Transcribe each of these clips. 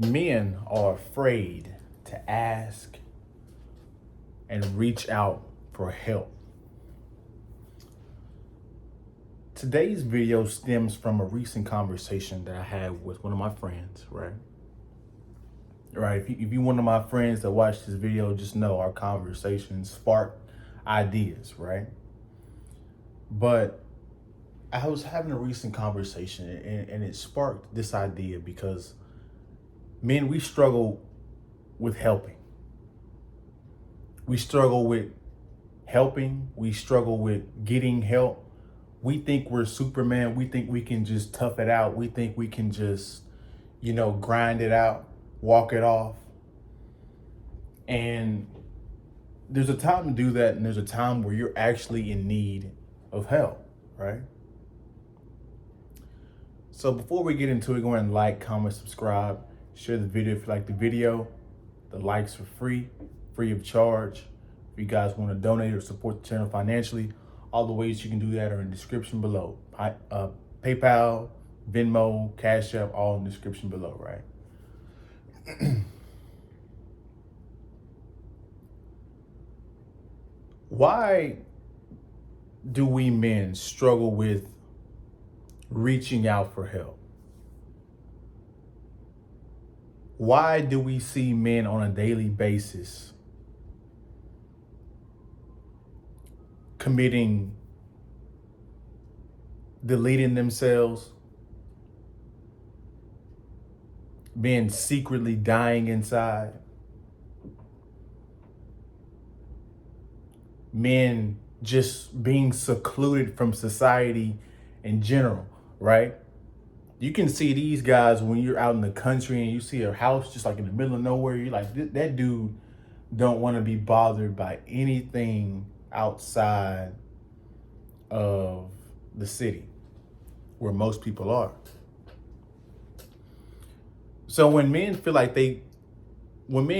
Men are afraid to ask and reach out for help. Today's video stems from a recent conversation that I had with one of my friends, right? Right. If you're one of my friends that watched this video, just know our conversation sparked ideas, right? But I was having a recent conversation and it sparked this idea because men, we struggle with helping. We struggle with helping. We struggle with getting help. We think we're Superman. We think we can just tough it out. We think we can just, grind it out, walk it off. And there's a time to do that. And there's a time where you're actually in need of help, right? So before we get into it, go ahead and like, comment, subscribe, share the video if you like the video. The likes are free of charge. If you guys want to donate or support the channel financially, all the ways you can do that are in the description below. PayPal, Venmo, Cashapp, all in the description below, right? Why do we men struggle with reaching out for help? Why do we see men on a daily basis deleting themselves, being secretly dying inside, men just being secluded from society in general, right? You can see these guys when you're out in the country and you see a house just like in the middle of nowhere. You're like, that dude don't want to be bothered by anything outside of the city where most people are. So when men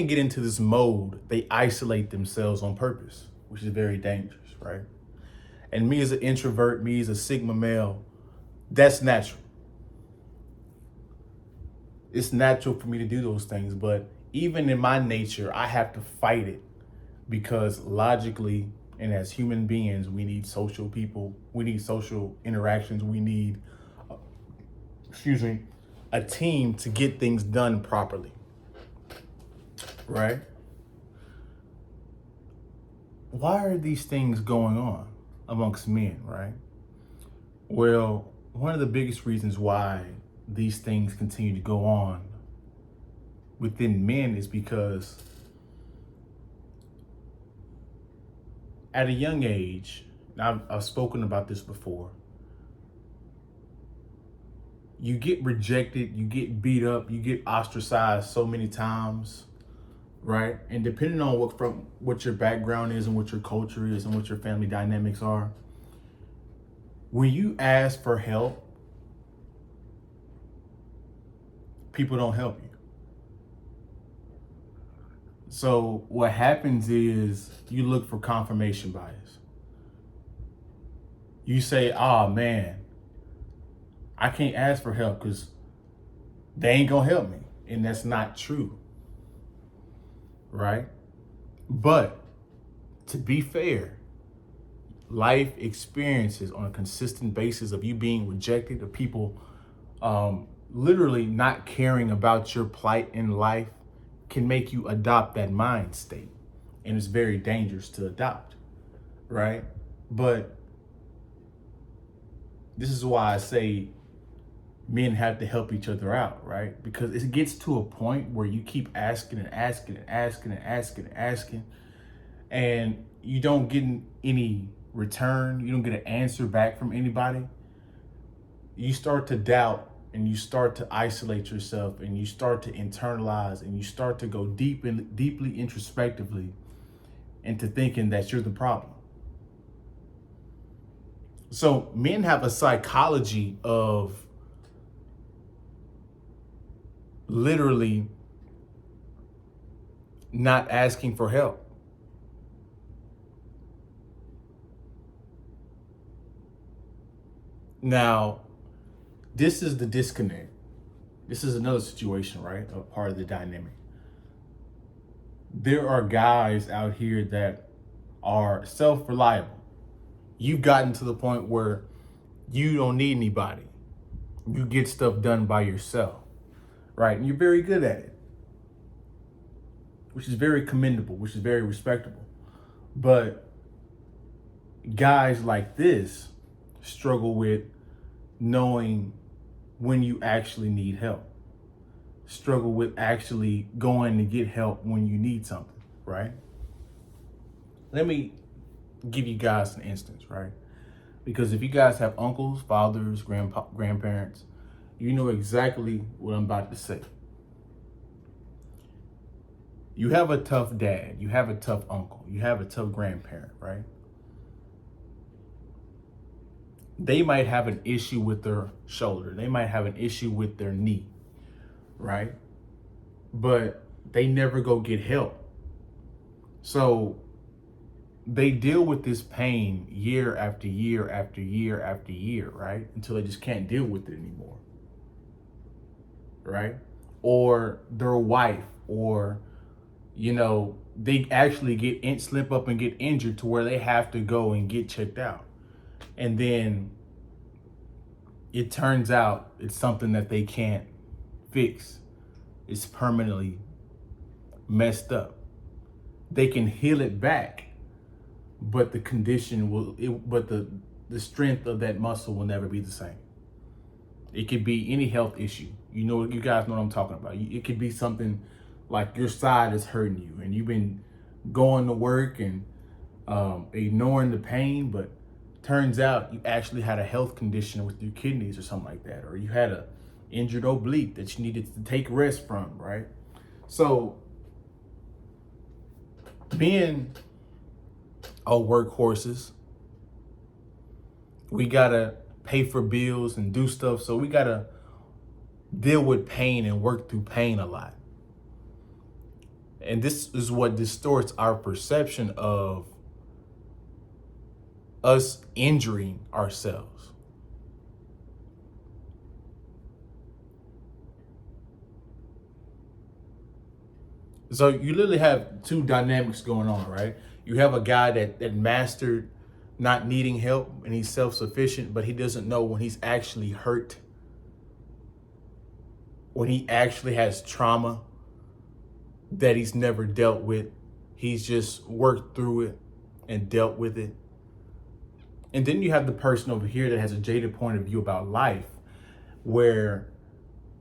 get into this mode, they isolate themselves on purpose, which is very dangerous, right? And me as an introvert, me as a Sigma male, that's natural. It's natural for me to do those things, but even in my nature, I have to fight it because logically and as human beings, we need social people, we need social interactions, we need, a team to get things done properly, right? Why are these things going on amongst men, right? Well, one of the biggest reasons why these things continue to go on within men is because at a young age, and I've spoken about this before, you get rejected, you get beat up, you get ostracized so many times, right? And depending on what your background is and what your culture is and what your family dynamics are, when you ask for help, people don't help you. So what happens is you look for confirmation bias. You say, oh man, I can't ask for help because they ain't gonna help me. And that's not true, right? But to be fair, life experiences on a consistent basis of you being rejected, of people literally not caring about your plight in life can make you adopt that mind state. And it's very dangerous to adopt, right? But this is why I say men have to help each other out, right? Because it gets to a point where you keep asking and asking and asking and asking and asking, and you don't get any return. You don't get an answer back from anybody. You start to doubt and you start to isolate yourself and you start to internalize and you start to go deeply introspectively into thinking that you're the problem. So men have a psychology of literally not asking for help. Now, this is the disconnect. this is another situation, right? A part of the dynamic. There are guys out here that are self-reliable. You've gotten to the point where you don't need anybody. You get stuff done by yourself, right? And you're very good at it, which is very commendable, which is very respectable. But guys like this struggle with knowing when you actually need help, struggle with actually going to get help when you need something, right? Let me give you guys an instance, right? Because if you guys have uncles, fathers, grandparents, you know exactly what I'm about to say. You have a tough dad, you have a tough uncle, you have a tough grandparent, right? They might have an issue with their shoulder. They might have an issue with their knee, right? But they never go get help. So they deal with this pain year after year after year after year, right? Until they just can't deal with it anymore, right? Or their wife, or, you know, they actually slip up and get injured to where they have to go and get checked out. And then it turns out it's something that they can't fix. It's permanently messed up. They can heal it back, but the condition but the strength of that muscle will never be the same. It could be any health issue. You know, you guys know what I'm talking about. It could be something like your side is hurting you and you've been going to work and ignoring the pain, but turns out you actually had a health condition with your kidneys or something like that, or you had a injured oblique that you needed to take rest from, right? So being workhorses, we gotta pay for bills and do stuff, so we gotta deal with pain and work through pain a lot. And this is what distorts our perception of us injuring ourselves. So you literally have two dynamics going on, right? You have a guy that mastered not needing help and he's self-sufficient, but he doesn't know when he's actually hurt, when he actually has trauma that he's never dealt with. He's just worked through it and dealt with it. And then you have the person over here that has a jaded point of view about life, where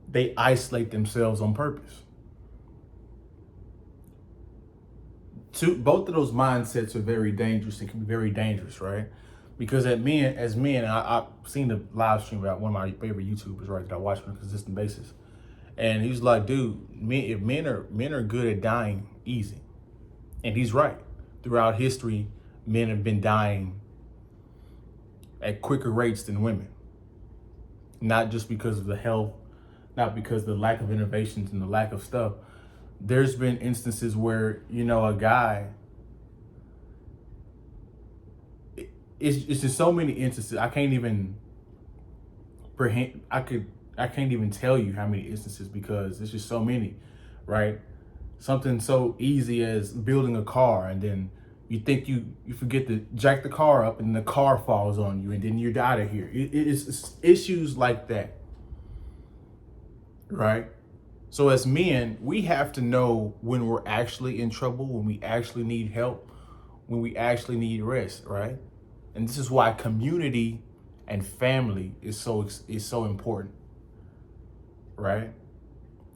they isolate themselves on purpose. Both of those mindsets are very dangerous and can be very dangerous, right? Because as men, I've seen the live stream about one of my favorite YouTubers, right, that I watch on a consistent basis. And he's like, dude, men are good at dying easy. And he's right. Throughout history, men have been dying at quicker rates than women. Not just because of the health, not because of the lack of innovations and the lack of stuff. There's been instances where, you know, a guy, it's just so many instances. I can't even tell you how many instances, because it's just so many, right? Something so easy as building a car, and then you think you forget to jack the car up and the car falls on you and then you're out of here. It's issues like that, right? So as men, we have to know when we're actually in trouble, when we actually need help, when we actually need rest, right? And this is why community and family is so important, right?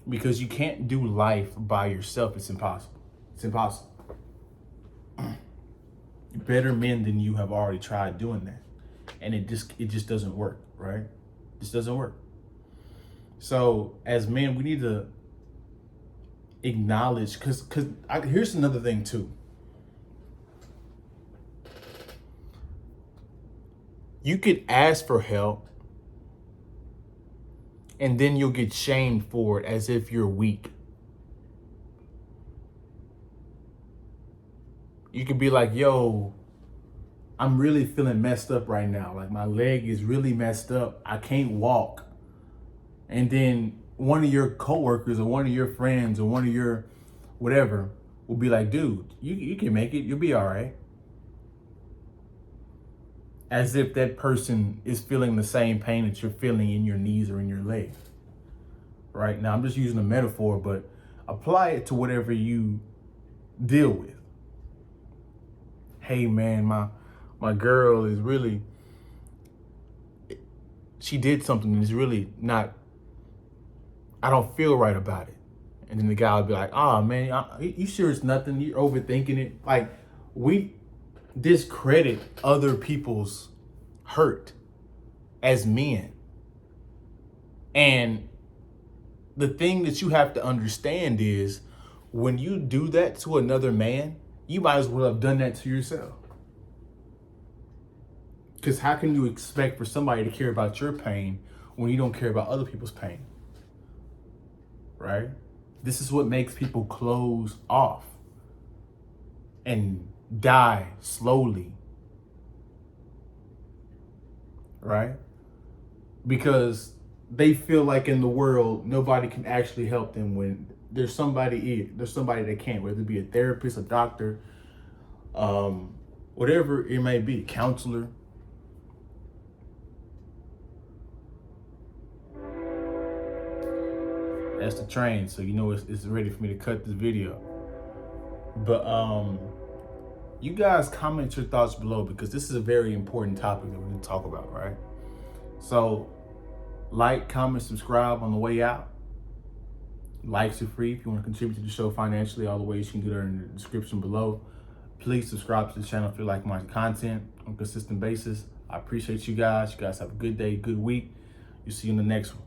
Because you can't do life by yourself. It's impossible. It's impossible. Better men than you have already tried doing that, and it just doesn't work, right? It just doesn't work. So as men, we need to acknowledge, because here's another thing too. You could ask for help and then you'll get shamed for it as if you're weak. You could be like, yo, I'm really feeling messed up right now. Like my leg is really messed up. I can't walk. And then one of your coworkers or one of your friends or one of your whatever will be like, dude, you can make it, you'll be all right. As if that person is feeling the same pain that you're feeling in your knees or in your legs. Right? Now, I'm just using a metaphor, but apply it to whatever you deal with. Hey, man, my girl is really, she did something that's really not, I don't feel right about it. And then the guy would be like, oh, man, you sure it's nothing? You're overthinking it. Like, we discredit other people's hurt as men. And the thing that you have to understand is when you do that to another man, you might as well have done that to yourself. Because how can you expect for somebody to care about your pain when you don't care about other people's pain? Right? This is what makes people close off and die slowly. Right? Because they feel like in the world, nobody can actually help them when there's somebody that can, whether it be a therapist, a doctor, whatever it may be, counselor. That's the train, so you know it's ready for me to cut this video. But you guys comment your thoughts below, because this is a very important topic that we're going to talk about, right? So like, comment, subscribe on the way out. Likes are free. If you want to contribute to the show financially, all the ways you can do that in the description below. Please subscribe to the channel if you like my content on a consistent basis. I appreciate you guys. You guys have a good day, good week. You'll see you in the next one.